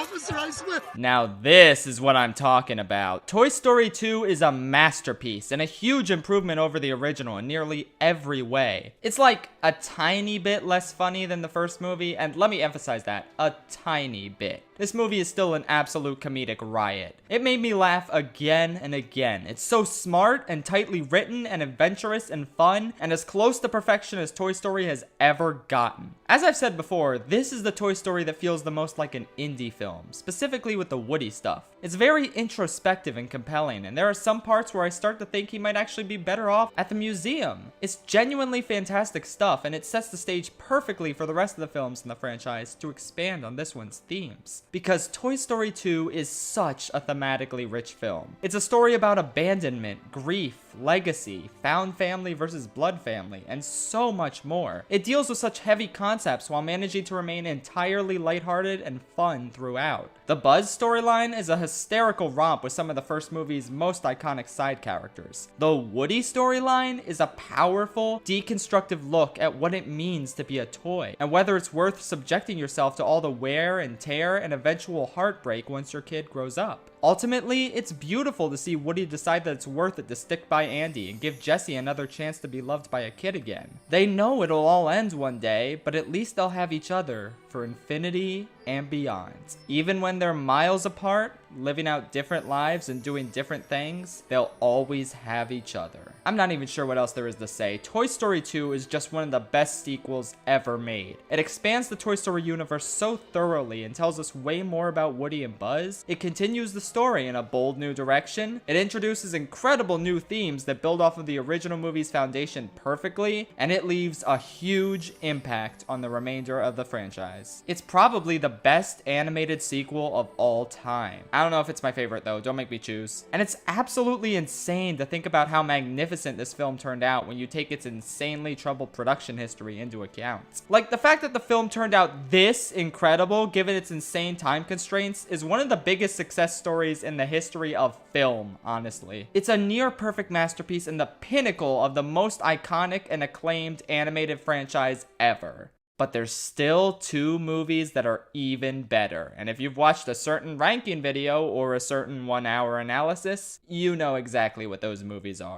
officer, I swear. Now this is what I'm talking about. Toy Story 2 is a masterpiece and a huge improvement over the original in nearly every way. It's like a tiny bit less funny than the first movie, and let me emphasize that, a tiny bit. This movie is still an absolute comedic riot. It made me laugh again and again. It's so smart and tightly written and adventurous and fun, and as close to perfection as Toy Story has ever gotten. As I've said before, this is the Toy Story that feels the most like an indie film, specifically with the Woody stuff. It's very introspective and compelling, and there are some parts where I start to think he might actually be better off at the museum. It's genuinely fantastic stuff, and it sets the stage perfectly for the rest of the films in the franchise to expand on this one's themes. Because Toy Story 2 is such a thematically rich film. It's a story about abandonment, grief, legacy, found family versus blood family, and so much more. It deals with such heavy concepts while managing to remain entirely lighthearted and fun throughout. The Buzz storyline is a hysterical romp with some of the first movie's most iconic side characters. The Woody storyline is a powerful, deconstructive look at what it means to be a toy, and whether it's worth subjecting yourself to all the wear and tear and eventual heartbreak once your kid grows up. Ultimately, it's beautiful to see Woody decide that it's worth it to stick by Andy and give Jessie another chance to be loved by a kid again. They know it'll all end one day, but at least they'll have each other for infinity and beyond. Even when they're miles apart, living out different lives and doing different things, they'll always have each other. I'm not even sure what else there is to say. Toy Story 2 is just one of the best sequels ever made. It expands the Toy Story universe so thoroughly and tells us way more about Woody and Buzz. It continues the story in a bold new direction. It introduces incredible new themes that build off of the original movie's foundation perfectly, and it leaves a huge impact on the remainder of the franchise. It's probably the best animated sequel of all time. I don't know if it's my favorite though, don't make me choose. And it's absolutely insane to think about how magnificent this film turned out when you take its insanely troubled production history into account. Like, the fact that the film turned out this incredible given its insane time constraints is one of the biggest success stories in the history of film, honestly. It's a near perfect masterpiece and the pinnacle of the most iconic and acclaimed animated franchise ever. But there's still two movies that are even better. And if you've watched a certain ranking video or a certain 1 hour analysis, you know exactly what those movies are.